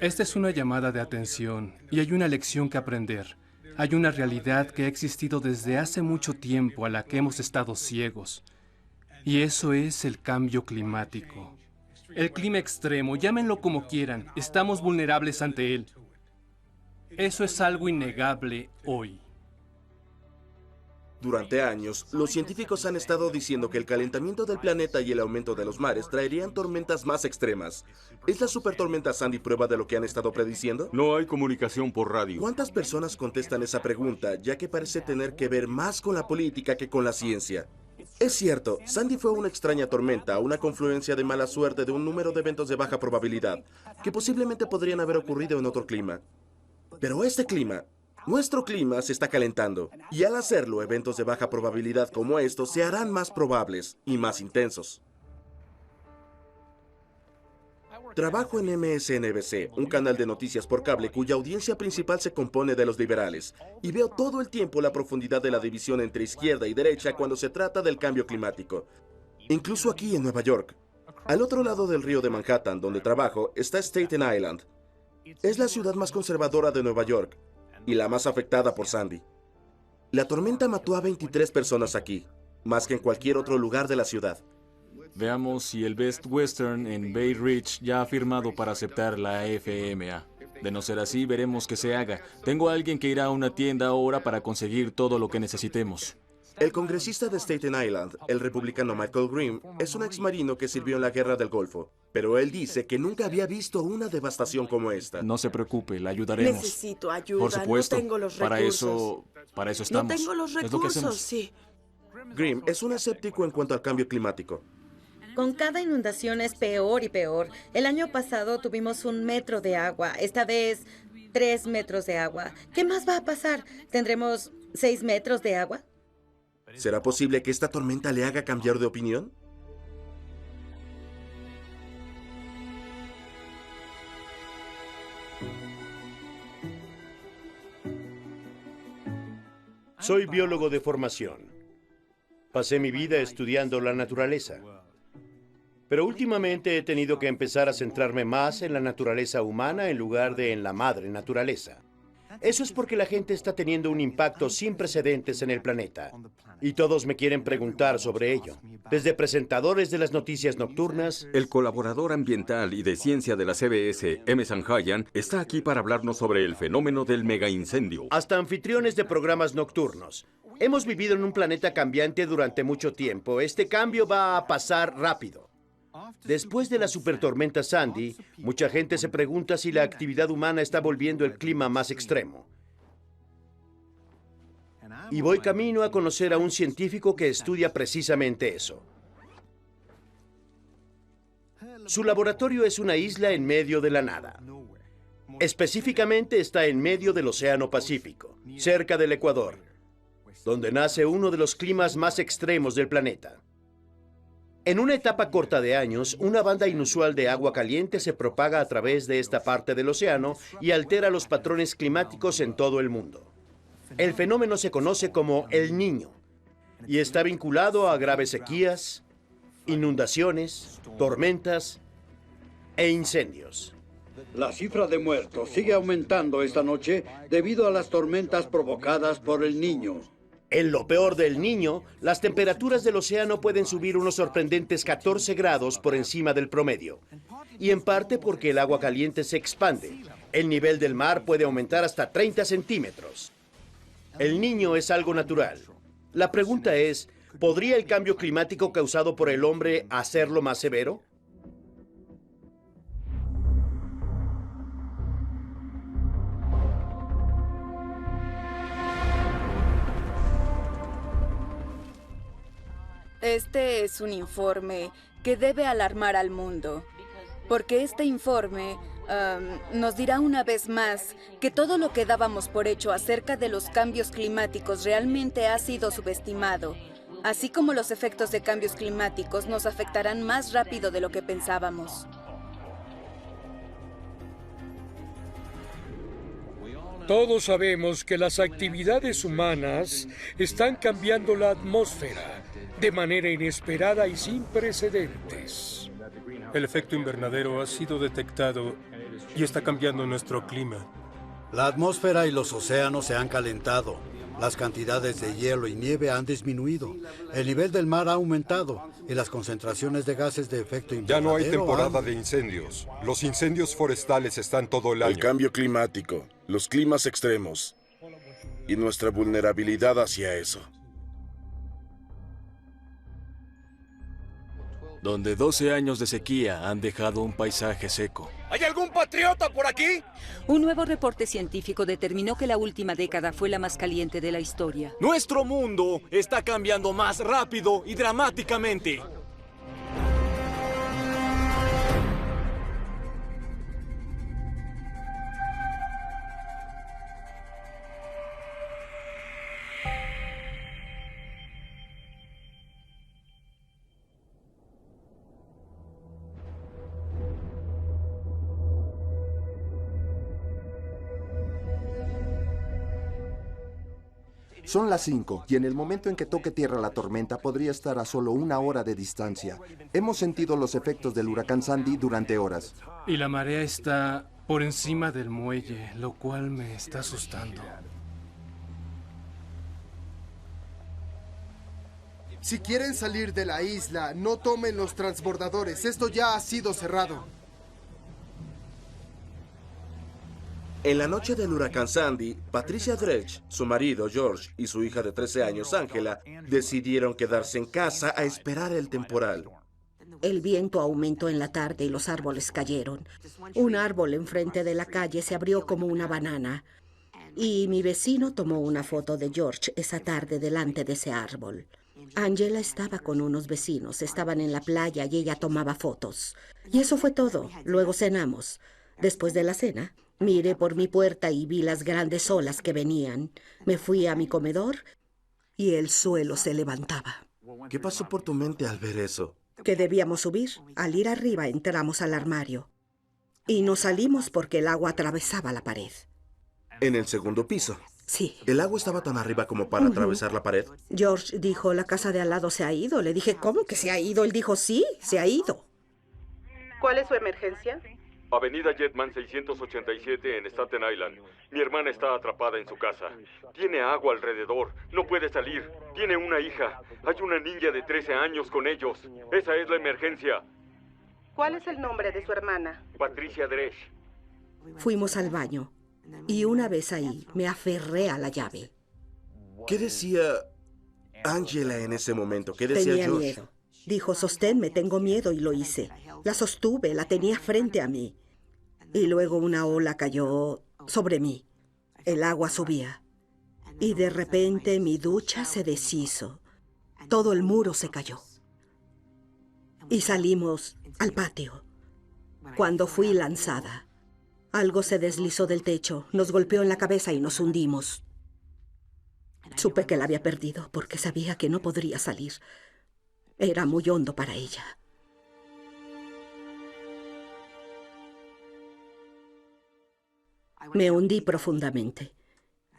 Esta es una llamada de atención y hay una lección que aprender. Hay una realidad que ha existido desde hace mucho tiempo a la que hemos estado ciegos. Y eso es el cambio climático. El clima extremo, llámenlo como quieran, estamos vulnerables ante él. Eso es algo innegable hoy. Durante años, los científicos han estado diciendo que el calentamiento del planeta y el aumento de los mares traerían tormentas más extremas. ¿Es la supertormenta Sandy prueba de lo que han estado prediciendo? No hay comunicación por radio. ¿Cuántas personas contestan esa pregunta, ya que parece tener que ver más con la política que con la ciencia? Es cierto, Sandy fue una extraña tormenta, una confluencia de mala suerte de un número de eventos de baja probabilidad, que posiblemente podrían haber ocurrido en otro clima. Pero este clima, nuestro clima, se está calentando, y al hacerlo, eventos de baja probabilidad como estos se harán más probables y más intensos. Trabajo en MSNBC, un canal de noticias por cable cuya audiencia principal se compone de los liberales, y veo todo el tiempo la profundidad de la división entre izquierda y derecha cuando se trata del cambio climático. Incluso aquí en Nueva York. Al otro lado del río de Manhattan, donde trabajo, está Staten Island. Es la ciudad más conservadora de Nueva York y la más afectada por Sandy. La tormenta mató a 23 personas aquí, más que en cualquier otro lugar de la ciudad. Veamos si el Best Western en Bay Ridge ya ha firmado para aceptar la FMA. De no ser así, veremos que se haga. Tengo a alguien que irá a una tienda ahora para conseguir todo lo que necesitemos. El congresista de Staten Island, el republicano Michael Grimm, es un exmarino que sirvió en la Guerra del Golfo. Pero él dice que nunca había visto una devastación como esta. No se preocupe, la ayudaremos. Necesito ayuda, Por supuesto, no tengo los recursos. para eso estamos. No tengo los Es lo que recursos, hacemos. sí. Grimm es un escéptico en cuanto al cambio climático. Con cada inundación es peor y peor. El año pasado tuvimos 1 metro de agua, esta vez 3 metros de agua. ¿Qué más va a pasar? ¿Tendremos 6 metros de agua? ¿Será posible que esta tormenta le haga cambiar de opinión? Soy biólogo de formación. Pasé mi vida estudiando la naturaleza. Pero últimamente he tenido que empezar a centrarme más en la naturaleza humana en lugar de en la madre naturaleza. Eso es porque la gente está teniendo un impacto sin precedentes en el planeta. Y todos me quieren preguntar sobre ello. Desde presentadores de las noticias nocturnas... El colaborador ambiental y de ciencia de la CBS, M. Sanhayan, está aquí para hablarnos sobre el fenómeno del megaincendio. Hasta anfitriones de programas nocturnos. Hemos vivido en un planeta cambiante durante mucho tiempo. Este cambio va a pasar rápido. Después de la supertormenta Sandy, mucha gente se pregunta si la actividad humana está volviendo el clima más extremo. Y voy camino a conocer a un científico que estudia precisamente eso. Su laboratorio es una isla en medio de la nada. Específicamente está en medio del Océano Pacífico, cerca del Ecuador, donde nace uno de los climas más extremos del planeta. En una etapa corta de años, una banda inusual de agua caliente se propaga a través de esta parte del océano y altera los patrones climáticos en todo el mundo. El fenómeno se conoce como El Niño y está vinculado a graves sequías, inundaciones, tormentas e incendios. La cifra de muertos sigue aumentando esta noche debido a las tormentas provocadas por El Niño. En lo peor del Niño, las temperaturas del océano pueden subir unos sorprendentes 14 grados por encima del promedio. Y en parte porque el agua caliente se expande. El nivel del mar puede aumentar hasta 30 centímetros. El Niño es algo natural. La pregunta es, ¿podría el cambio climático causado por el hombre hacerlo más severo? Este es un informe que debe alarmar al mundo, porque este informe nos dirá una vez más que todo lo que dábamos por hecho acerca de los cambios climáticos realmente ha sido subestimado, así como los efectos de cambios climáticos nos afectarán más rápido de lo que pensábamos. Todos sabemos que las actividades humanas están cambiando la atmósfera de manera inesperada y sin precedentes. El efecto invernadero ha sido detectado y está cambiando nuestro clima. La atmósfera y los océanos se han calentado. Las cantidades de hielo y nieve han disminuido. El nivel del mar ha aumentado y las concentraciones de gases de efecto Ya no hay invernadero temporada de incendios. Los incendios forestales están todo el año. El cambio climático, los climas extremos y nuestra vulnerabilidad hacia eso. Donde 12 años de sequía han dejado un paisaje seco. ¿Hay algún patriota por aquí? Un nuevo reporte científico determinó que la última década fue la más caliente de la historia. Nuestro mundo está cambiando más rápido y dramáticamente. Son las 5 y en el momento en que toque tierra la tormenta podría estar a solo 1 hora de distancia. Hemos sentido los efectos del huracán Sandy durante horas. Y la marea está por encima del muelle, lo cual me está asustando. Si quieren salir de la isla, no tomen los transbordadores. Esto ya ha sido cerrado. En la noche del huracán Sandy, Patricia Dredge, su marido George y su hija de 13 años, Angela, decidieron quedarse en casa a esperar el temporal. El viento aumentó en la tarde y los árboles cayeron. Un árbol enfrente de la calle se abrió como una banana. Y mi vecino tomó una foto de George esa tarde delante de ese árbol. Angela estaba con unos vecinos, estaban en la playa y ella tomaba fotos. Y eso fue todo. Luego cenamos. Después de la cena, miré por mi puerta y vi las grandes olas que venían. Me fui a mi comedor y el suelo se levantaba. ¿Qué pasó por tu mente al ver eso? Que debíamos subir. Al ir arriba entramos al armario. Y no salimos porque el agua atravesaba la pared. En el segundo piso. Sí. ¿El agua estaba tan arriba como para atravesar la pared? George dijo, la casa de al lado se ha ido. Le dije, ¿cómo que se ha ido? Él dijo, sí, se ha ido. ¿Cuál es su emergencia? Avenida Jetman 687 en Staten Island. Mi hermana está atrapada en su casa. Tiene agua alrededor. No puede salir. Tiene una hija. Hay una niña de 13 años con ellos. Esa es la emergencia. ¿Cuál es el nombre de su hermana? Patricia Dredge. Fuimos al baño. Y una vez ahí, me aferré a la llave. ¿Qué decía Angela en ese momento? ¿Qué decía Tenía George? miedo. Dijo, sosténme, tengo miedo, y lo hice. La sostuve, la tenía frente a mí. Y luego una ola cayó sobre mí. El agua subía. Y de repente mi ducha se deshizo. Todo el muro se cayó. Y salimos al patio. Cuando fui lanzada, algo se deslizó del techo, nos golpeó en la cabeza y nos hundimos. Supe que la había perdido porque sabía que no podría salir. Era muy hondo para ella. Me hundí profundamente.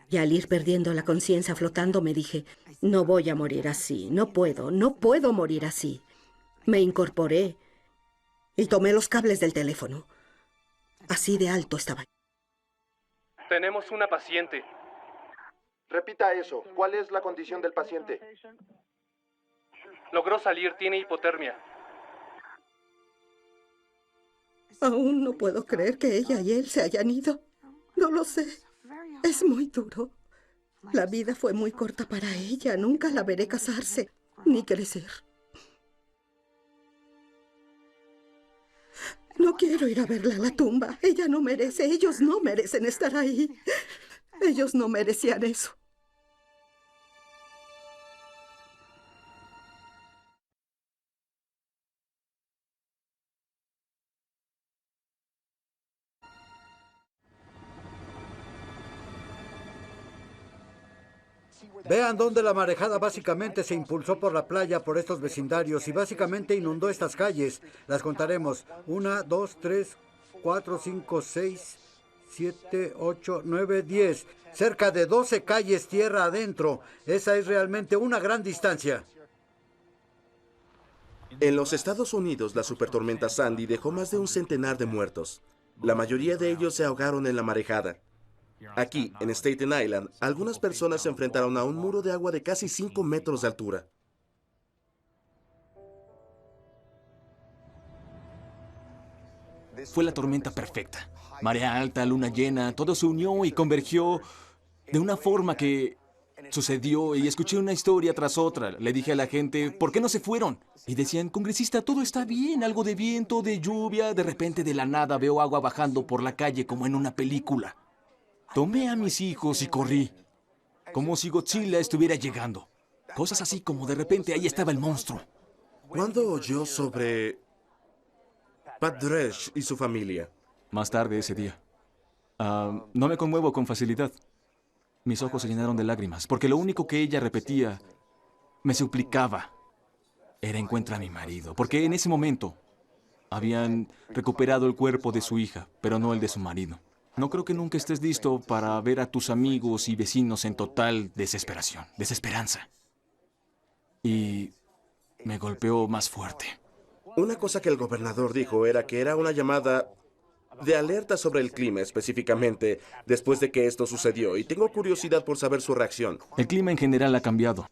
Y al ir perdiendo la conciencia flotando me dije, no voy a morir así, no puedo morir así. Me incorporé y tomé los cables del teléfono. Así de alto estaba. Tenemos una paciente. Repita eso. ¿Cuál es la condición del paciente? Logró salir, tiene hipotermia. Aún no puedo creer que ella y él se hayan ido. No lo sé. Es muy duro. La vida fue muy corta para ella. Nunca la veré casarse ni crecer. No quiero ir a verla a la tumba. Ella no merece. Ellos no merecen estar ahí. Ellos no merecían eso. Vean dónde la marejada básicamente se impulsó por la playa, por estos vecindarios, y básicamente inundó estas calles. Las contaremos. 1, 2, 3, 4, 5, 6, 7, 8, 9, 10. Cerca de 12 calles tierra adentro. Esa es realmente una gran distancia. En los Estados Unidos, la supertormenta Sandy dejó más de un centenar de muertos. La mayoría de ellos se ahogaron en la marejada. Aquí, en Staten Island, algunas personas se enfrentaron a un muro de agua de casi 5 metros de altura. Fue la tormenta perfecta. Marea alta, luna llena, todo se unió y convergió de una forma que sucedió y escuché una historia tras otra. Le dije a la gente, ¿por qué no se fueron? Y decían, congresista, todo está bien, algo de viento, de lluvia. De repente, de la nada, veo agua bajando por la calle como en una película. Tomé a mis hijos y corrí, como si Godzilla estuviera llegando. Cosas así como de repente ahí estaba el monstruo. ¿Cuándo oyó sobre Pat Dresch y su familia? Más tarde ese día. No me conmuevo con facilidad. Mis ojos se llenaron de lágrimas, porque lo único que ella repetía, me suplicaba, era encuentra a mi marido. Porque en ese momento habían recuperado el cuerpo de su hija, pero no el de su marido. No creo que nunca estés listo para ver a tus amigos y vecinos en total desesperación, desesperanza. Y me golpeó más fuerte. Una cosa que el gobernador dijo era que era una llamada de alerta sobre el clima, específicamente después de que esto sucedió, y tengo curiosidad por saber su reacción. El clima en general ha cambiado.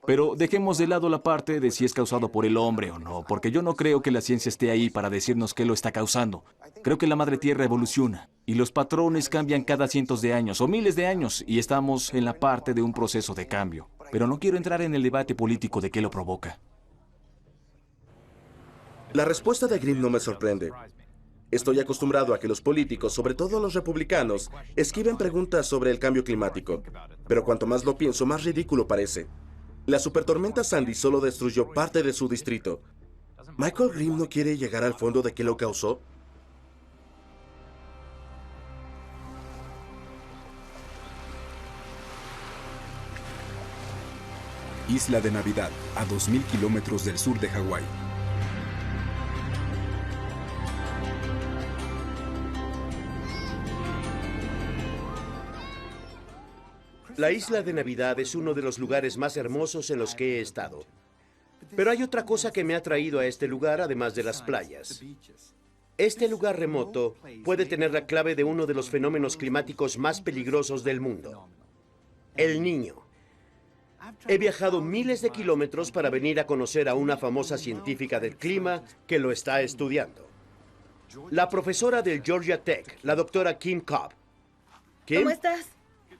Pero dejemos de lado la parte de si es causado por el hombre o no, porque yo no creo que la ciencia esté ahí para decirnos qué lo está causando. Creo que la madre tierra evoluciona, y los patrones cambian cada cientos de años o miles de años, y estamos en la parte de un proceso de cambio. Pero no quiero entrar en el debate político de qué lo provoca. La respuesta de Grimm no me sorprende. Estoy acostumbrado a que los políticos, sobre todo los republicanos, esquiven preguntas sobre el cambio climático. Pero cuanto más lo pienso, más ridículo parece. La supertormenta Sandy solo destruyó parte de su distrito. ¿Michael Grimm no quiere llegar al fondo de qué lo causó? Isla de Navidad, a 2.000 kilómetros del sur de Hawái. La isla de Navidad es uno de los lugares más hermosos en los que he estado. Pero hay otra cosa que me ha traído a este lugar, además de las playas. Este lugar remoto puede tener la clave de uno de los fenómenos climáticos más peligrosos del mundo: el Niño. He viajado miles de kilómetros para venir a conocer a una famosa científica del clima que lo está estudiando. La profesora del Georgia Tech, la doctora Kim Cobb. ¿Kim? ¿Cómo estás?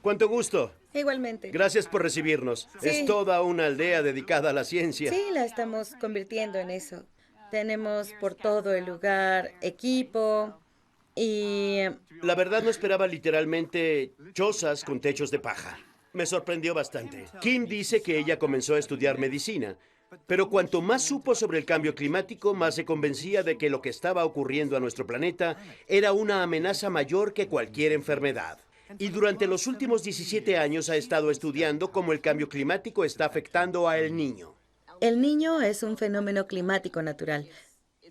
¡Cuánto gusto! Igualmente. Gracias por recibirnos. Sí. Es toda una aldea dedicada a la ciencia. Sí, la estamos convirtiendo en eso. Tenemos por todo el lugar equipo y... La verdad no esperaba literalmente chozas con techos de paja. Me sorprendió bastante. Kim dice que ella comenzó a estudiar medicina, pero cuanto más supo sobre el cambio climático, más se convencía de que lo que estaba ocurriendo a nuestro planeta era una amenaza mayor que cualquier enfermedad. Y durante los últimos 17 años ha estado estudiando cómo el cambio climático está afectando a El Niño. El Niño es un fenómeno climático natural.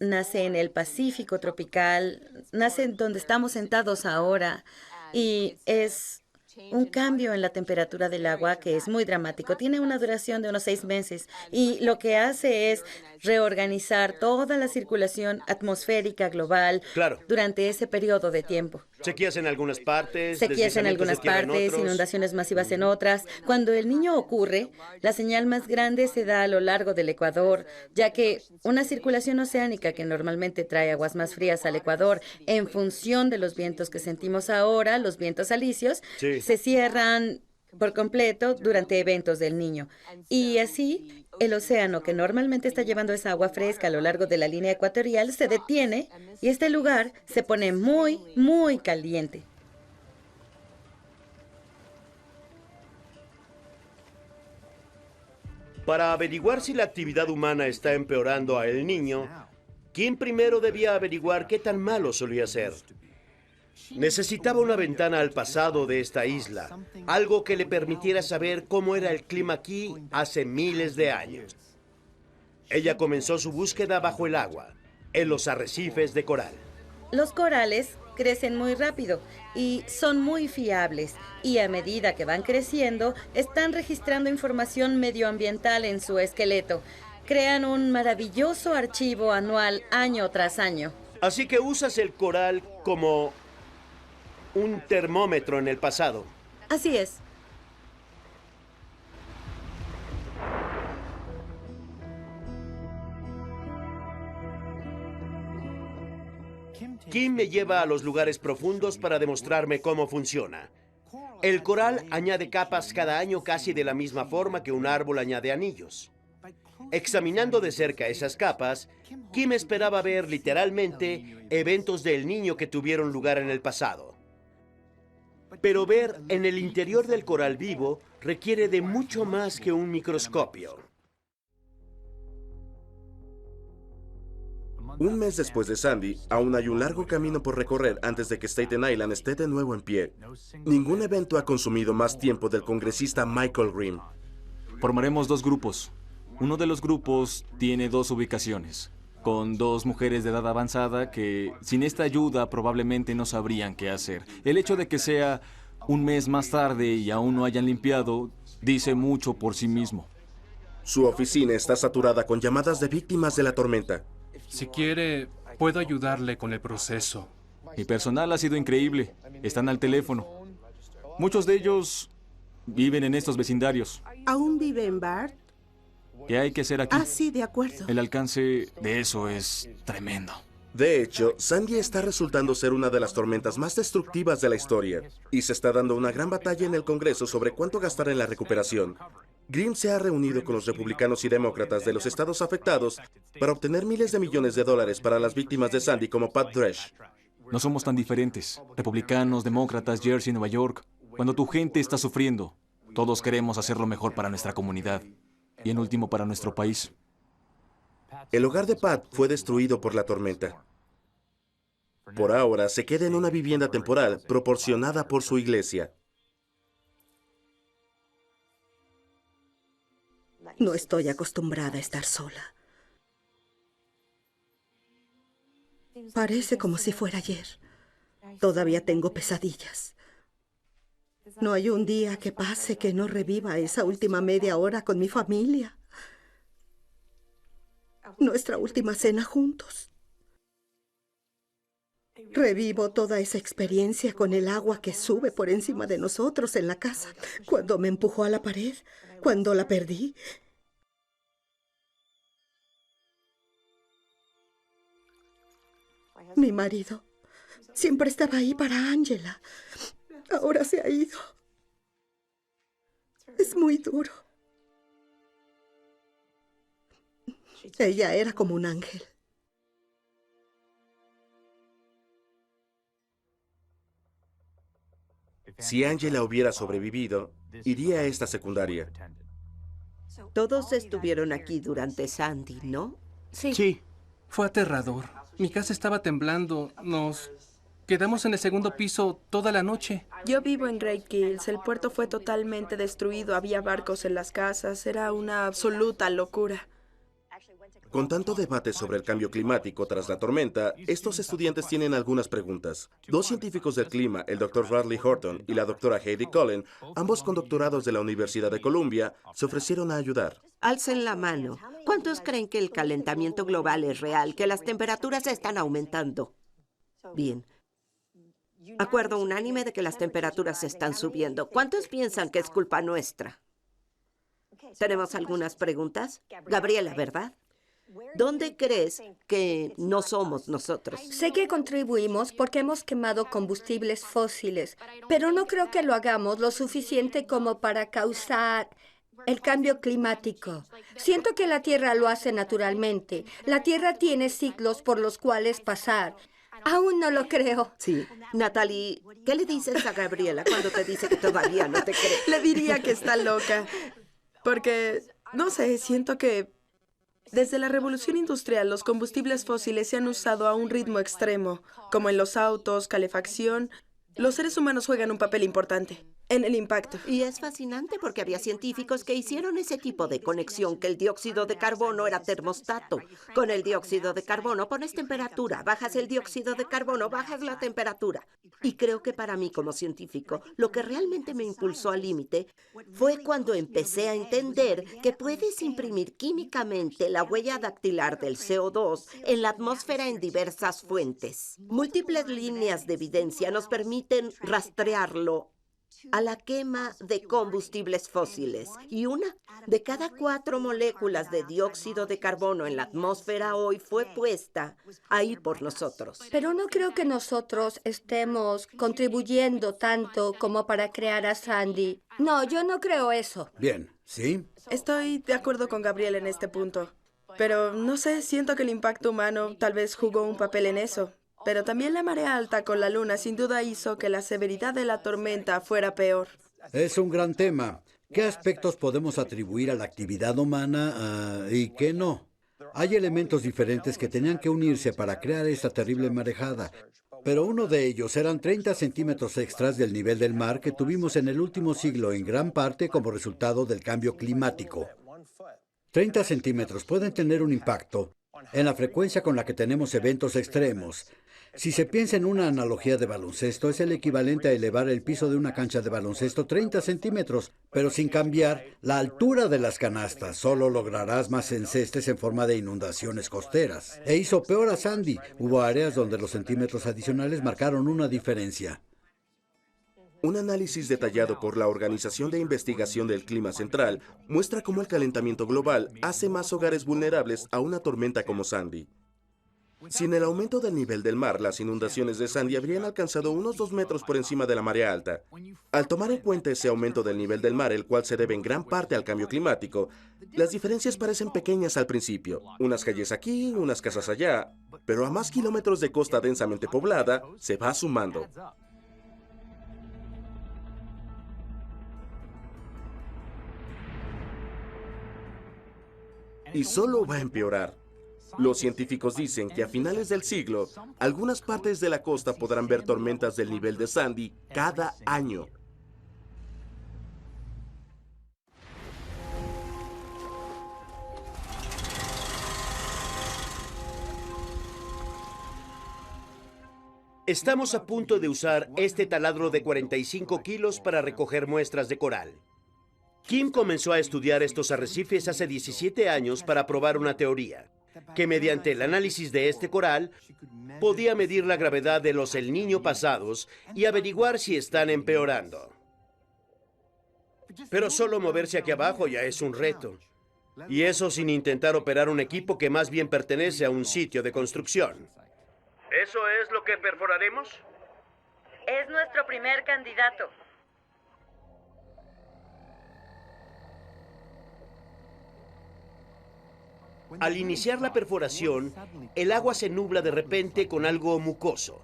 Nace en el Pacífico tropical, nace en donde estamos sentados ahora y es un cambio en la temperatura del agua que es muy dramático. Tiene una duración de unos 6 meses y lo que hace es reorganizar toda la circulación atmosférica global durante ese periodo de tiempo. Sequías en algunas partes, sequías en algunas partes, inundaciones masivas en otras. Cuando El Niño ocurre, la señal más grande se da a lo largo del Ecuador, ya que una circulación oceánica que normalmente trae aguas más frías al Ecuador, en función de los vientos que sentimos ahora, los vientos alisios, se cierran por completo durante eventos del Niño. Y así, el océano que normalmente está llevando esa agua fresca a lo largo de la línea ecuatorial se detiene y este lugar se pone muy, muy caliente. Para averiguar si la actividad humana está empeorando a El Niño, Kim primero debía averiguar qué tan malo solía ser. Necesitaba una ventana al pasado de esta isla, algo que le permitiera saber cómo era el clima aquí hace miles de años. Ella comenzó su búsqueda bajo el agua, en los arrecifes de coral. Los corales crecen muy rápido y son muy fiables, y a medida que van creciendo, están registrando información medioambiental en su esqueleto. Crean un maravilloso archivo anual año tras año. Así que usas el coral como un termómetro en el pasado. Así es. Kim me lleva a los lugares profundos para demostrarme cómo funciona. El coral añade capas cada año casi de la misma forma que un árbol añade anillos. Examinando de cerca esas capas, Kim esperaba ver literalmente eventos del Niño que tuvieron lugar en el pasado. Pero ver en el interior del coral vivo requiere de mucho más que un microscopio. Un mes después de Sandy, aún hay un largo camino por recorrer antes de que Staten Island esté de nuevo en pie. Ningún evento ha consumido más tiempo del congresista Michael Grimm. Formaremos 2 grupos. Uno de los grupos tiene 2 ubicaciones, con 2 mujeres de edad avanzada que, sin esta ayuda, probablemente no sabrían qué hacer. El hecho de que sea un mes más tarde y aún no hayan limpiado, dice mucho por sí mismo. Su oficina está saturada con llamadas de víctimas de la tormenta. Si quiere, puedo ayudarle con el proceso. Mi personal ha sido increíble. Están al teléfono. Muchos de ellos viven en estos vecindarios. ¿Aún vive en Bart? ¿Qué hay que hacer aquí? Ah, sí, de acuerdo. El alcance de eso es tremendo. De hecho, Sandy está resultando ser una de las tormentas más destructivas de la historia, y se está dando una gran batalla en el Congreso sobre cuánto gastar en la recuperación. Grimm se ha reunido con los republicanos y demócratas de los estados afectados para obtener miles de millones de dólares para las víctimas de Sandy como Pat Dresch. No somos tan diferentes. Republicanos, demócratas, Jersey, Nueva York. Cuando tu gente está sufriendo, todos queremos hacer lo mejor para nuestra comunidad. Y en último, para nuestro país. El hogar de Pat fue destruido por la tormenta. Por ahora, se queda en una vivienda temporal proporcionada por su iglesia. No estoy acostumbrada a estar sola. Parece como si fuera ayer. Todavía tengo pesadillas. No hay un día que pase que no reviva esa última media hora con mi familia. Nuestra última cena juntos. Revivo toda esa experiencia con el agua que sube por encima de nosotros en la casa, cuando me empujó a la pared, cuando la perdí. Mi marido siempre estaba ahí para Angela. Ahora se ha ido. Es muy duro. Ella era como un ángel. Si Angela hubiera sobrevivido, iría a esta secundaria. Todos estuvieron aquí durante Sandy, ¿no? Sí. Fue aterrador. Mi casa estaba temblando. Nos quedamos en el segundo piso toda la noche. Yo vivo en Great Kills. El puerto fue totalmente destruido. Había barcos en las casas. Era una absoluta locura. Con tanto debate sobre el cambio climático tras la tormenta, estos estudiantes tienen algunas preguntas. 2 científicos del clima, el Dr. Bradley Horton y la doctora Heidi Cullen, ambos con doctorados de la Universidad de Columbia, se ofrecieron a ayudar. Alcen la mano. ¿Cuántos creen que el calentamiento global es real, que las temperaturas están aumentando? Bien. Acuerdo unánime de que las temperaturas están subiendo. ¿Cuántos piensan que es culpa nuestra? Tenemos algunas preguntas. Gabriela, ¿verdad? ¿Dónde crees que no somos nosotros? Sé que contribuimos porque hemos quemado combustibles fósiles, pero no creo que lo hagamos lo suficiente como para causar el cambio climático. Siento que la Tierra lo hace naturalmente. La Tierra tiene ciclos por los cuales pasar. Aún no lo creo. Sí. Natalie, ¿qué le dices a Gabriela cuando te dice que todavía no te cree? Le diría que está loca. Porque, no sé, siento que desde la revolución industrial los combustibles fósiles se han usado a un ritmo extremo, como en los autos, calefacción. Los seres humanos juegan un papel importante. en el impacto. Y es fascinante porque había científicos que hicieron ese tipo de conexión, que el dióxido de carbono era termostato. Con el dióxido de carbono pones temperatura, bajas el dióxido de carbono, bajas la temperatura. Y creo que para mí como científico, lo que realmente me impulsó al límite fue cuando empecé a entender que puedes imprimir químicamente la huella dactilar del CO2 en la atmósfera en diversas fuentes. Múltiples líneas de evidencia nos permiten rastrearlo a la quema de combustibles fósiles, y una de cada 4 moléculas de dióxido de carbono en la atmósfera hoy fue puesta ahí por nosotros. Pero no creo que nosotros estemos contribuyendo tanto como para crear a Sandy. No, yo no creo eso. Bien, ¿sí? Estoy de acuerdo con Gabriel en este punto. Pero no sé, siento que el impacto humano tal vez jugó un papel en eso. Pero también la marea alta con la luna sin duda hizo que la severidad de la tormenta fuera peor. Es un gran tema. ¿Qué aspectos podemos atribuir a la actividad humana y qué no? Hay elementos diferentes que tenían que unirse para crear esta terrible marejada. Pero uno de ellos eran 30 centímetros extras del nivel del mar que tuvimos en el último siglo, en gran parte como resultado del cambio climático. 30 centímetros pueden tener un impacto en la frecuencia con la que tenemos eventos extremos. Si se piensa en una analogía de baloncesto, es el equivalente a elevar el piso de una cancha de baloncesto 30 centímetros, pero sin cambiar la altura de las canastas. Solo lograrás más encestes en forma de inundaciones costeras. E hizo peor a Sandy. Hubo áreas donde los centímetros adicionales marcaron una diferencia. Un análisis detallado por la Organización de Investigación del Clima Central muestra cómo el calentamiento global hace más hogares vulnerables a una tormenta como Sandy. Sin el aumento del nivel del mar, las inundaciones de Sandy habrían alcanzado unos 2 metros por encima de la marea alta. Al tomar en cuenta ese aumento del nivel del mar, el cual se debe en gran parte al cambio climático, las diferencias parecen pequeñas al principio. Unas calles aquí, unas casas allá, pero a más kilómetros de costa densamente poblada, se va sumando. Y solo va a empeorar. Los científicos dicen que a finales del siglo, algunas partes de la costa podrán ver tormentas del nivel de Sandy cada año. Estamos a punto de usar este taladro de 45 kilos para recoger muestras de coral. Kim comenzó a estudiar estos arrecifes hace 17 años para probar una teoría, que mediante el análisis de este coral podía medir la gravedad de los El Niño pasados y averiguar si están empeorando. Pero solo moverse aquí abajo ya es un reto. Y eso sin intentar operar un equipo que más bien pertenece a un sitio de construcción. ¿Eso es lo que perforaremos? Es nuestro primer candidato. Al iniciar la perforación, el agua se nubla de repente con algo mucoso.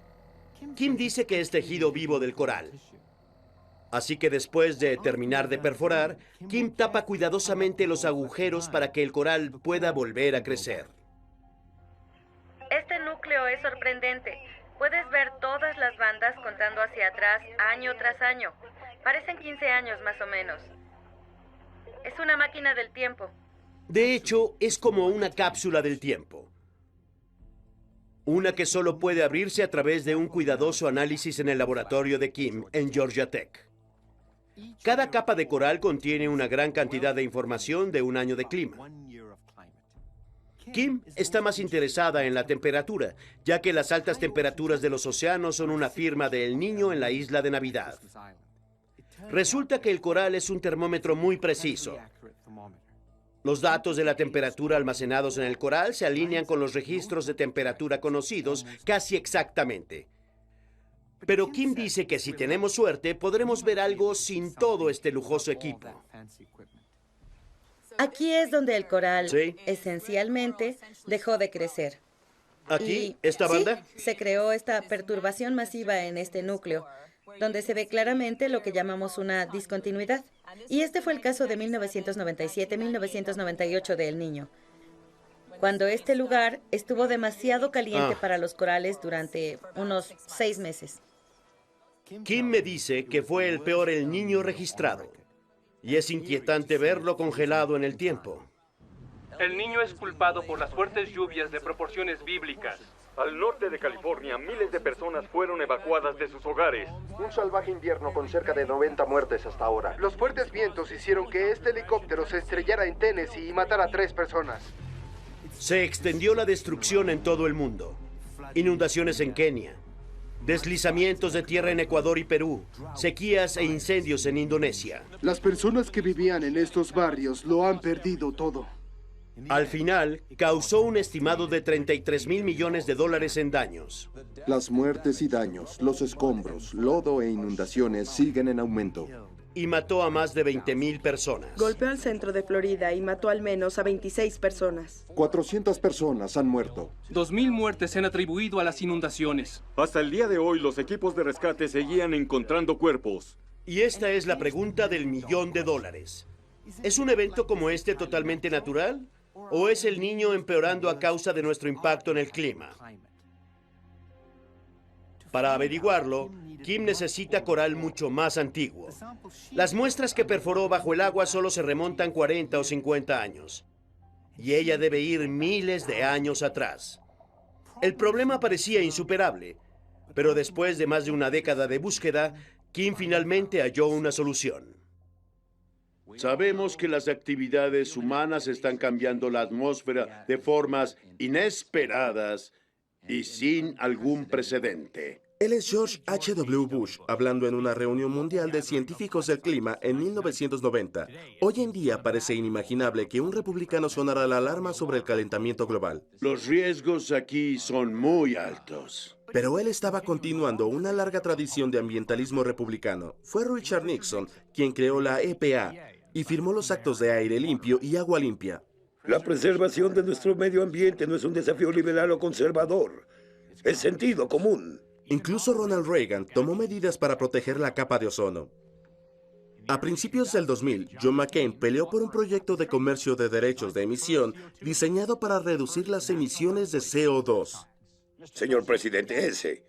Kim dice que es tejido vivo del coral. Así que después de terminar de perforar, Kim tapa cuidadosamente los agujeros para que el coral pueda volver a crecer. Este núcleo es sorprendente. Puedes ver todas las bandas contando hacia atrás año tras año. Parecen 15 años más o menos. Es una máquina del tiempo. De hecho, es como una cápsula del tiempo. Una que solo puede abrirse a través de un cuidadoso análisis en el laboratorio de Kim en Georgia Tech. Cada capa de coral contiene una gran cantidad de información de un año de clima. Kim está más interesada en la temperatura, ya que las altas temperaturas de los océanos son una firma de El Niño en la isla de Navidad. Resulta que el coral es un termómetro muy preciso. Los datos de la temperatura almacenados en el coral se alinean con los registros de temperatura conocidos casi exactamente. Pero Kim dice que si tenemos suerte, podremos ver algo sin todo este lujoso equipo. Aquí es donde el coral, ¿Sí? esencialmente, dejó de crecer. ¿Aquí? ¿Esta banda? Sí, se creó esta perturbación masiva en este núcleo, donde se ve claramente lo que llamamos una discontinuidad. Y este fue el caso de 1997-1998 de El Niño, cuando este lugar estuvo demasiado caliente para los corales durante unos 6 meses. Kim me dice que fue el peor El Niño registrado. Y es inquietante verlo congelado en el tiempo. El Niño es culpado por las fuertes lluvias de proporciones bíblicas. Al norte de California, miles de personas fueron evacuadas de sus hogares. Un salvaje invierno con cerca de 90 muertes hasta ahora. Los fuertes vientos hicieron que este helicóptero se estrellara en Tennessee y matara a 3 personas. Se extendió la destrucción en todo el mundo. Inundaciones en Kenia, deslizamientos de tierra en Ecuador y Perú, sequías e incendios en Indonesia. Las personas que vivían en estos barrios lo han perdido todo. Al final, causó un estimado de 33.000 millones de dólares en daños. Las muertes y daños, los escombros, lodo e inundaciones siguen en aumento. Y mató a más de 20.000 personas. Golpeó al centro de Florida y mató al menos a 26 personas. 400 personas han muerto. 2.000 muertes se han atribuido a las inundaciones. Hasta el día de hoy, los equipos de rescate seguían encontrando cuerpos. Y esta es la pregunta del $1.000.000. ¿Es un evento como este totalmente natural? ¿O es el Niño empeorando a causa de nuestro impacto en el clima? Para averiguarlo, Kim necesita coral mucho más antiguo. Las muestras que perforó bajo el agua solo se remontan 40 o 50 años. Y ella debe ir miles de años atrás. El problema parecía insuperable, pero después de más de una década de búsqueda, Kim finalmente halló una solución. Sabemos que las actividades humanas están cambiando la atmósfera de formas inesperadas y sin algún precedente. Él es George H.W. Bush, hablando en una reunión mundial de científicos del clima en 1990. Hoy en día parece inimaginable que un republicano sonara la alarma sobre el calentamiento global. Los riesgos aquí son muy altos. Pero él estaba continuando una larga tradición de ambientalismo republicano. Fue Richard Nixon quien creó la EPA y firmó los actos de aire limpio y agua limpia. La preservación de nuestro medio ambiente no es un desafío liberal o conservador. Es sentido común. Incluso Ronald Reagan tomó medidas para proteger la capa de ozono. A principios del 2000, John McCain peleó por un proyecto de comercio de derechos de emisión diseñado para reducir las emisiones de CO2. Señor presidente, ese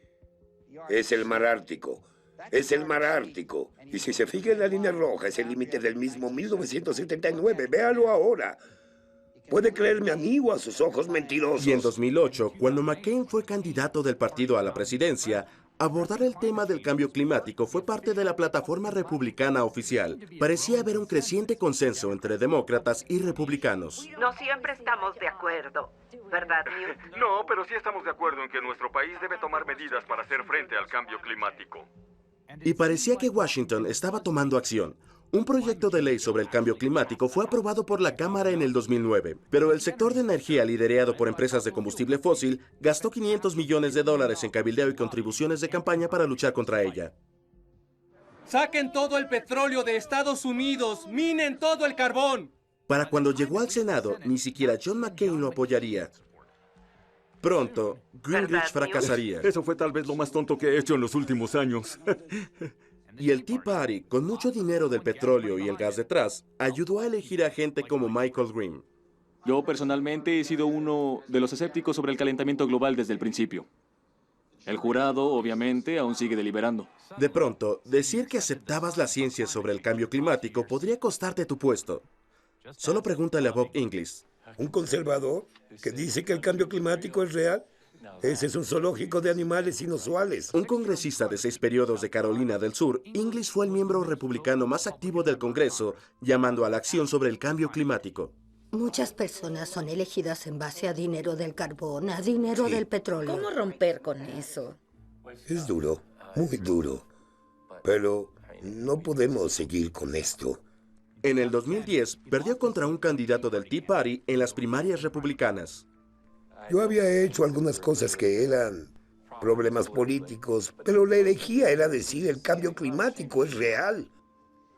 es el mar Ártico. Es el mar Ártico. Y si se fija en la línea roja, es el límite del mismo 1979. Véalo ahora. ¿Puede creerme a mí o a sus ojos mentirosos? Y en 2008, cuando McCain fue candidato del partido a la presidencia, abordar el tema del cambio climático fue parte de la plataforma republicana oficial. Parecía haber un creciente consenso entre demócratas y republicanos. No siempre estamos de acuerdo, ¿verdad, Newt? No, pero sí estamos de acuerdo en que nuestro país debe tomar medidas para hacer frente al cambio climático. Y parecía que Washington estaba tomando acción. Un proyecto de ley sobre el cambio climático fue aprobado por la Cámara en el 2009, pero el sector de energía liderado por empresas de combustible fósil gastó $500 millones en cabildeo y contribuciones de campaña para luchar contra ella. ¡Saquen todo el petróleo de Estados Unidos! ¡Minen todo el carbón! Para cuando llegó al Senado, ni siquiera John McCain lo apoyaría. Pronto, Gingrich fracasaría. Eso fue tal vez lo más tonto que he hecho en los últimos años. Y el Tea Party, con mucho dinero del petróleo y el gas detrás, ayudó a elegir a gente como Michael Grimm. Yo personalmente he sido uno de los escépticos sobre el calentamiento global desde el principio. El jurado, obviamente, aún sigue deliberando. De pronto, decir que aceptabas la ciencia sobre el cambio climático podría costarte tu puesto. Solo pregúntale a Bob Inglis. ¿Un conservador que dice que el cambio climático es real? Ese es un zoológico de animales inusuales. Un congresista de 6 periodos de Carolina del Sur, Inglis fue el miembro republicano más activo del Congreso, llamando a la acción sobre el cambio climático. Muchas personas son elegidas en base a dinero del carbón, a dinero del petróleo. ¿Cómo romper con eso? Es duro, muy duro. Pero no podemos seguir con esto. En el 2010, perdió contra un candidato del Tea Party en las primarias republicanas. Yo había hecho algunas cosas que eran problemas políticos, pero la herejía era decir el cambio climático es real.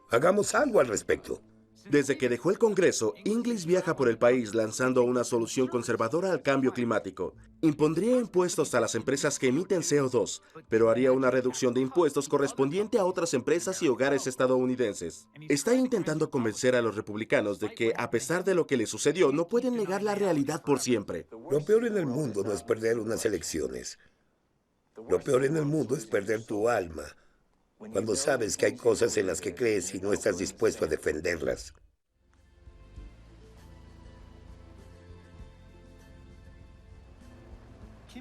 Hagamos algo al respecto. Desde que dejó el Congreso, Inglis viaja por el país lanzando una solución conservadora al cambio climático. Impondría impuestos a las empresas que emiten CO2, pero haría una reducción de impuestos correspondiente a otras empresas y hogares estadounidenses. Está intentando convencer a los republicanos de que, a pesar de lo que les sucedió, no pueden negar la realidad por siempre. Lo peor en el mundo no es perder unas elecciones. Lo peor en el mundo es perder tu alma. Cuando sabes que hay cosas en las que crees y no estás dispuesto a defenderlas.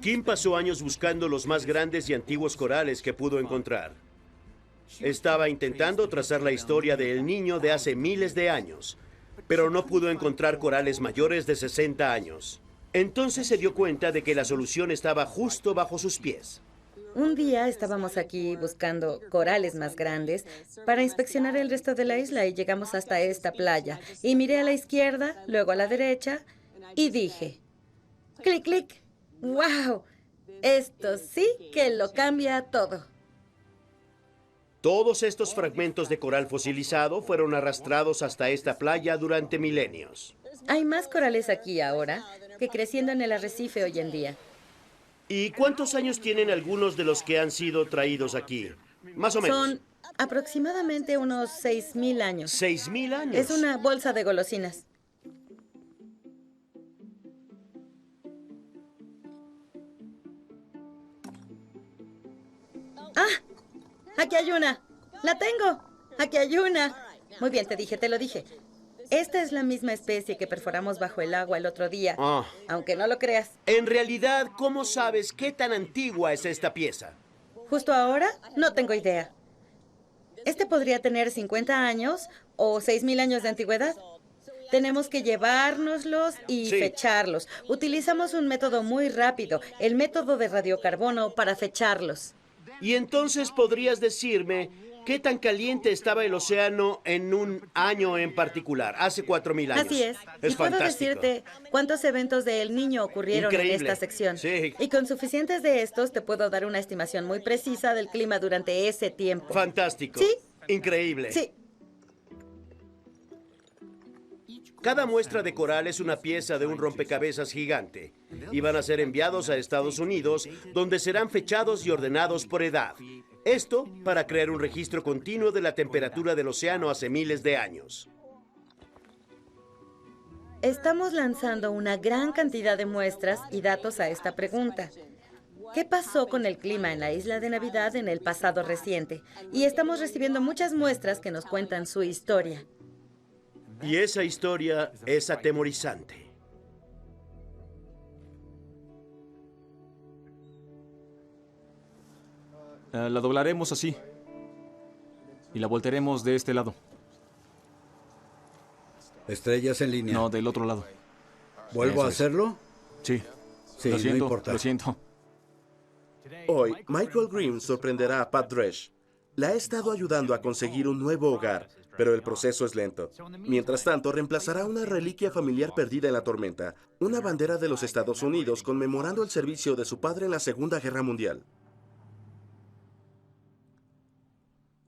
Kim pasó años buscando los más grandes y antiguos corales que pudo encontrar. Estaba intentando trazar la historia de El Niño de hace miles de años, pero no pudo encontrar corales mayores de 60 años. Entonces se dio cuenta de que la solución estaba justo bajo sus pies. Un día estábamos aquí buscando corales más grandes para inspeccionar el resto de la isla y llegamos hasta esta playa. Y miré a la izquierda, luego a la derecha y dije, clic, clic, ¡wow! Esto sí que lo cambia todo. Todos estos fragmentos de coral fosilizado fueron arrastrados hasta esta playa durante milenios. Hay más corales aquí ahora que creciendo en el arrecife hoy en día. ¿Y cuántos años tienen algunos de los que han sido traídos aquí? Más o menos. Son aproximadamente unos 6,000 años. ¿6,000 años? Es una bolsa de golosinas. ¡Ah! ¡Aquí hay una! ¡La tengo! ¡Aquí hay una! Muy bien, te lo dije. Esta es la misma especie que perforamos bajo el agua el otro día, aunque no lo creas. En realidad, ¿cómo sabes qué tan antigua es esta pieza? Justo ahora, no tengo idea. Este podría tener 50 años o 6,000 años de antigüedad. Tenemos que llevárnoslos y fecharlos. Utilizamos un método muy rápido, el método de radiocarbono, para fecharlos. Y entonces podrías decirme qué tan caliente estaba el océano en un año en particular, hace 4,000 años. Así es. Es y puedo fantástico. decirte cuántos eventos de El Niño ocurrieron Increíble. en esta sección. Sí. Y con suficientes de estos te puedo dar una estimación muy precisa del clima durante ese tiempo. Fantástico. ¿Sí? Increíble. Sí. Cada muestra de coral es una pieza de un rompecabezas gigante y van a ser enviados a Estados Unidos, donde serán fechados y ordenados por edad. Esto para crear un registro continuo de la temperatura del océano hace miles de años. Estamos lanzando una gran cantidad de muestras y datos a esta pregunta. ¿Qué pasó con el clima en la isla de Navidad en el pasado reciente? Y estamos recibiendo muchas muestras que nos cuentan su historia. Y esa historia es atemorizante. La doblaremos así. Y la voltearemos de este lado. Estrellas en línea. No, del otro lado. ¿Vuelvo Eso a es. hacerlo? Sí. Sí, Lo no siento, importa. lo siento. Hoy, Michael Grimm sorprenderá a Pat Dresch. La ha estado ayudando a conseguir un nuevo hogar, pero el proceso es lento. Mientras tanto, reemplazará una reliquia familiar perdida en la tormenta, una bandera de los Estados Unidos conmemorando el servicio de su padre en la Segunda Guerra Mundial.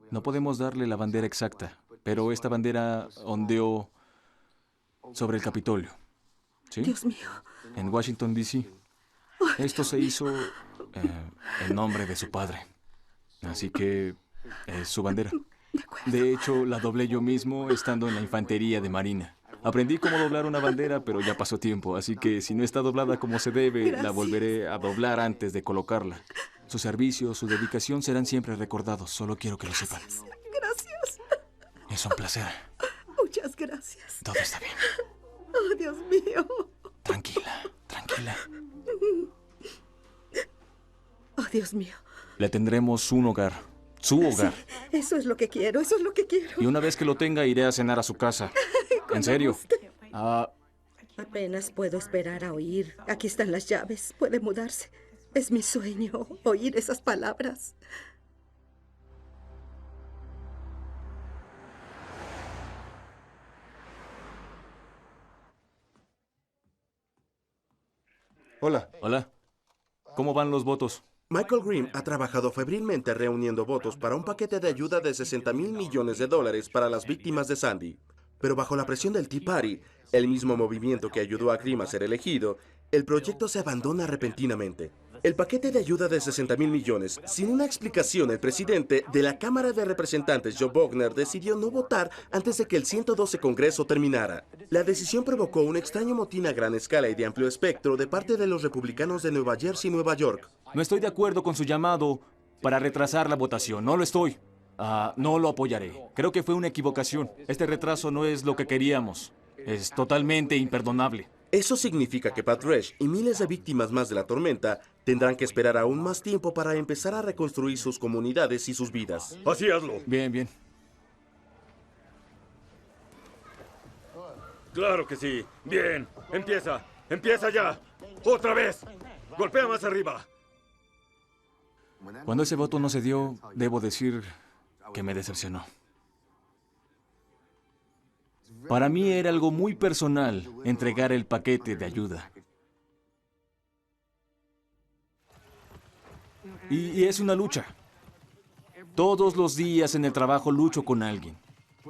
No podemos darle la bandera exacta, pero esta bandera ondeó sobre el Capitolio. ¿Sí? Dios mío. En Washington, D.C. Esto se hizo en nombre de su padre. Así que es su bandera. De hecho, la doblé yo mismo estando en la infantería de Marina. Aprendí cómo doblar una bandera, pero ya pasó tiempo, así que si no está doblada como se debe, la volveré a doblar antes de colocarla. Su servicio, su dedicación serán siempre recordados, solo quiero que lo sepan. Gracias. Es un placer. Muchas gracias. Todo está bien. Oh, Dios mío. Tranquila, tranquila. Oh, Dios mío. Le tendremos un hogar, su hogar. Sí, eso es lo que quiero, eso es lo que quiero. Y una vez que lo tenga, iré a cenar a su casa. En serio. Apenas puedo esperar a oír. Aquí están las llaves. Puede mudarse. Es mi sueño oír esas palabras. Hola. Hola. ¿Cómo van los votos? Michael Grimm ha trabajado febrilmente reuniendo votos para un paquete de ayuda de $60,000 millones para las víctimas de Sandy. Pero bajo la presión del Tea Party, el mismo movimiento que ayudó a Grimm a ser elegido, el proyecto se abandona repentinamente. El paquete de ayuda de $60,000 millones, sin una explicación, el presidente de la Cámara de Representantes, Joe Bogner, decidió no votar antes de que el 112 Congreso terminara. La decisión provocó un extraño motín a gran escala y de amplio espectro de parte de los republicanos de Nueva Jersey y Nueva York. No estoy de acuerdo con su llamado para retrasar la votación, no lo estoy. No lo apoyaré. Creo que fue una equivocación. Este retraso no es lo que queríamos. Es totalmente imperdonable. Eso significa que Pat Resch y miles de víctimas más de la tormenta tendrán que esperar aún más tiempo para empezar a reconstruir sus comunidades y sus vidas. Así hazlo. Bien, bien. Claro que sí. Bien. Empieza. Empieza ya. Otra vez. Golpea más arriba. Cuando ese voto no se dio, debo decir que me decepcionó. Para mí era algo muy personal entregar el paquete de ayuda. Y es una lucha. Todos los días en el trabajo lucho con alguien,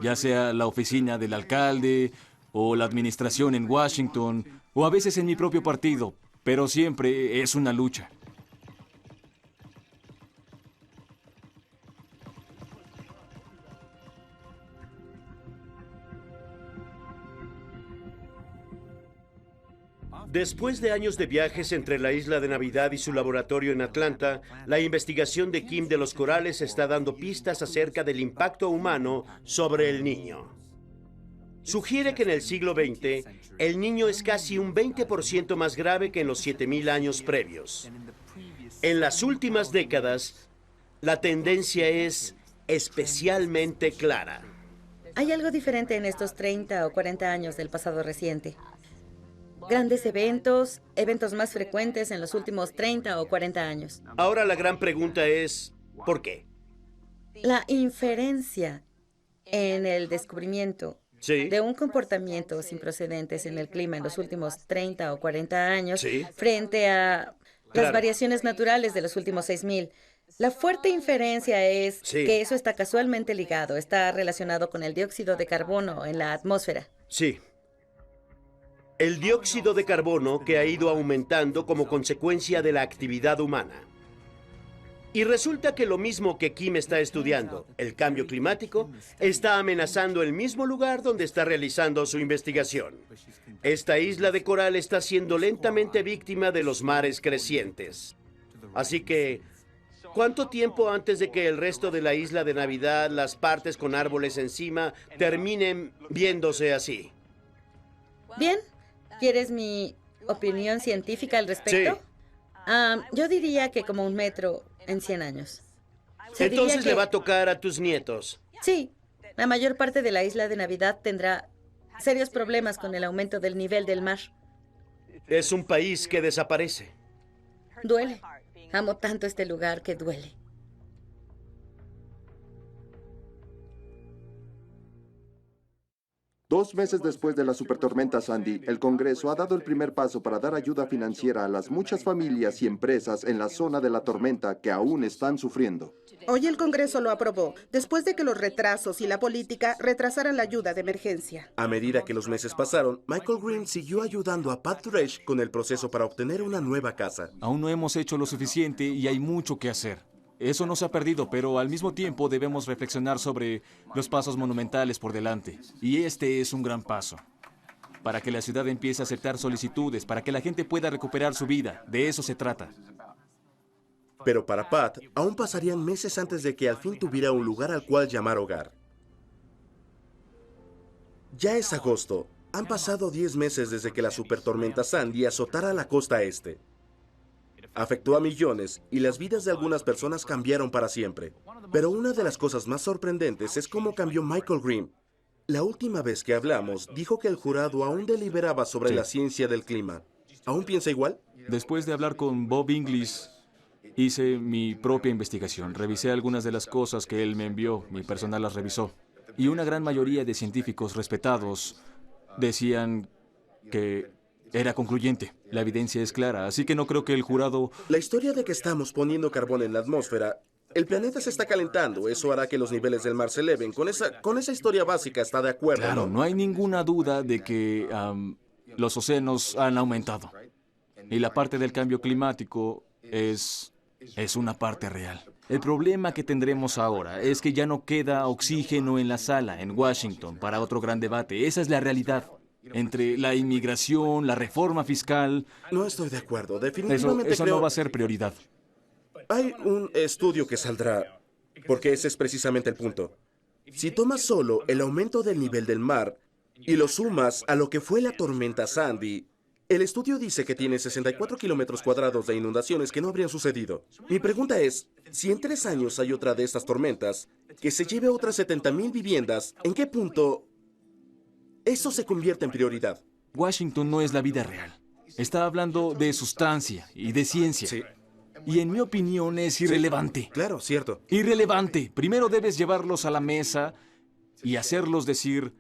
ya sea la oficina del alcalde o la administración en Washington o a veces en mi propio partido, pero siempre es una lucha. Después de años de viajes entre la isla de Navidad y su laboratorio en Atlanta, la investigación de Kim de los corales está dando pistas acerca del impacto humano sobre el niño. Sugiere que en el siglo XX, el niño es casi un 20% más grave que en los 7.000 años previos. En las últimas décadas, la tendencia es especialmente clara. Hay algo diferente en estos 30 o 40 años del pasado reciente. Grandes eventos más frecuentes en los últimos 30 o 40 años. Ahora la gran pregunta es, ¿por qué? La inferencia en el descubrimiento de un comportamiento sin precedentes en el clima en los últimos 30 o 40 años frente a las variaciones naturales de los últimos 6.000. La fuerte inferencia es que eso está casualmente ligado, está relacionado con el dióxido de carbono en la atmósfera. Sí. El dióxido de carbono que ha ido aumentando como consecuencia de la actividad humana. Y resulta que lo mismo que Kim está estudiando, el cambio climático, está amenazando el mismo lugar donde está realizando su investigación. Esta isla de coral está siendo lentamente víctima de los mares crecientes. Así que, ¿cuánto tiempo antes de que el resto de la isla de Navidad, las partes con árboles encima, terminen viéndose así? Bien. ¿Quieres mi opinión científica al respecto? Yo diría que como 1 metro en 100 años. Entonces le va a tocar a tus nietos. Sí. La mayor parte de la isla de Navidad tendrá serios problemas con el aumento del nivel del mar. Es un país que desaparece. Duele. Amo tanto este lugar que duele. Dos meses después de la supertormenta Sandy, el Congreso ha dado el primer paso para dar ayuda financiera a las muchas familias y empresas en la zona de la tormenta que aún están sufriendo. Hoy el Congreso lo aprobó, después de que los retrasos y la política retrasaran la ayuda de emergencia. A medida que los meses pasaron, Michael Green siguió ayudando a Pat Resch con el proceso para obtener una nueva casa. Aún no hemos hecho lo suficiente y hay mucho que hacer. Eso no se ha perdido, pero al mismo tiempo debemos reflexionar sobre los pasos monumentales por delante. Y este es un gran paso. Para que la ciudad empiece a aceptar solicitudes, para que la gente pueda recuperar su vida. De eso se trata. Pero para Pat, aún pasarían meses antes de que al fin tuviera un lugar al cual llamar hogar. Ya es agosto. Han pasado 10 meses desde que la supertormenta Sandy azotara la costa este. Afectó a millones y las vidas de algunas personas cambiaron para siempre. Pero una de las cosas más sorprendentes es cómo cambió Michael Green. La última vez que hablamos, dijo que el jurado aún deliberaba sobre la ciencia del clima. ¿Aún piensa igual? Después de hablar con Bob Inglis, hice mi propia investigación. Revisé algunas de las cosas que él me envió. Mi personal las revisó. Y una gran mayoría de científicos respetados decían que era concluyente. La evidencia es clara, así que no creo que el jurado... La historia de que estamos poniendo carbón en la atmósfera, el planeta se está calentando, eso hará que los niveles del mar se eleven. Con esa historia básica está de acuerdo, Claro, ¿no? no hay ninguna duda de que los océanos han aumentado. Y la parte del cambio climático es una parte real. El problema que tendremos ahora es que ya no queda oxígeno en la sala, en Washington, para otro gran debate. Esa es la realidad. Entre la inmigración, la reforma fiscal... No estoy de acuerdo, definitivamente Eso no va a ser prioridad. Hay un estudio que saldrá Porque ese es precisamente el punto. Si tomas solo el aumento del nivel del mar y lo sumas a lo que fue la tormenta Sandy, el estudio dice que tiene 64 kilómetros cuadrados de inundaciones que no habrían sucedido. Mi pregunta es, si en 3 años hay otra de estas tormentas, que se lleve otras 70,000 viviendas, ¿en qué punto eso se convierte en prioridad? Washington no es la vida real. Está hablando de sustancia y de ciencia. Sí. Y en mi opinión es irrelevante. Sí, claro, cierto. Irrelevante. Primero debes llevarlos a la mesa y hacerlos decir,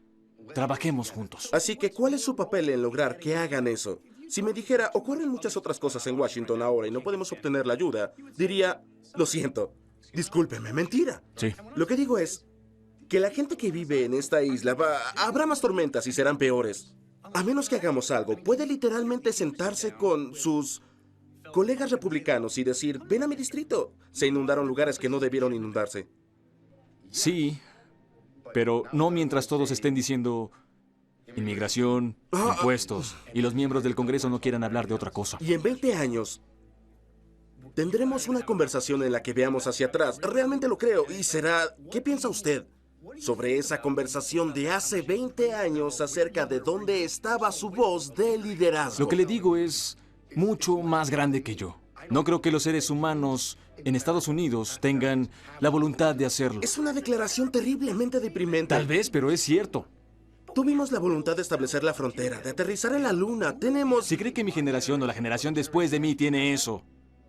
trabajemos juntos. Así que, ¿cuál es su papel en lograr que hagan eso? Si me dijera, ocurren muchas otras cosas en Washington ahora y no podemos obtener la ayuda, diría, lo siento, discúlpeme, mentira. Sí. Lo que digo es que la gente que vive en esta isla habrá más tormentas y serán peores. A menos que hagamos algo, puede literalmente sentarse con sus colegas republicanos y decir, ven a mi distrito. Se inundaron lugares que no debieron inundarse. Sí, pero no mientras todos estén diciendo inmigración, impuestos, y los miembros del Congreso no quieran hablar de otra cosa. Y en 20 años tendremos una conversación en la que veamos hacia atrás. Realmente lo creo. Y será, ¿qué piensa usted sobre esa conversación de hace 20 años acerca de dónde estaba su voz de liderazgo? Lo que le digo es mucho más grande que yo. No creo que los seres humanos en Estados Unidos tengan la voluntad de hacerlo. Es una declaración terriblemente deprimente. Tal vez, pero es cierto. Tuvimos la voluntad de establecer la frontera, de aterrizar en la luna. Tenemos... Si cree que mi generación o la generación después de mí tiene eso,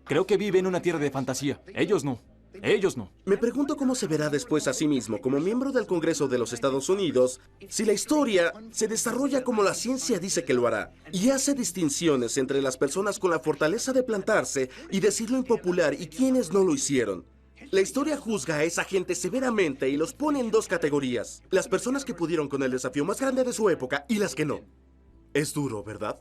creo que vive en una tierra de fantasía. Ellos no. Ellos no. Me pregunto cómo se verá después a sí mismo como miembro del Congreso de los Estados Unidos si la historia se desarrolla como la ciencia dice que lo hará y hace distinciones entre las personas con la fortaleza de plantarse y decir lo impopular y quienes no lo hicieron. La historia juzga a esa gente severamente y los pone en 2 categorías. Las personas que pudieron con el desafío más grande de su época y las que no. Es duro, ¿verdad?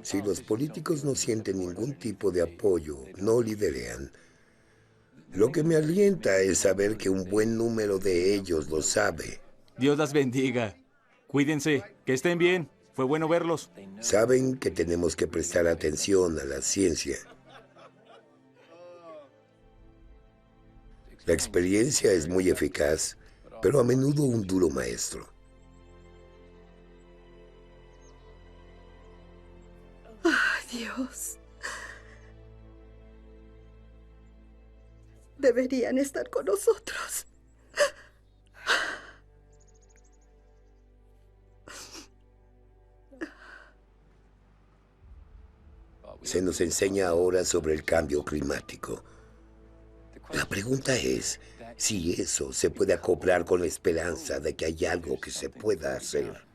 Si los políticos no sienten ningún tipo de apoyo, no liderean. Lo que me alienta es saber que un buen número de ellos lo sabe. Dios las bendiga. Cuídense, que estén bien. Fue bueno verlos. Saben que tenemos que prestar atención a la ciencia. La experiencia es muy eficaz, pero a menudo un duro maestro. Dios. Deberían estar con nosotros. Se nos enseña ahora sobre el cambio climático. La pregunta es si eso se puede acoplar con la esperanza de que hay algo que se pueda hacer.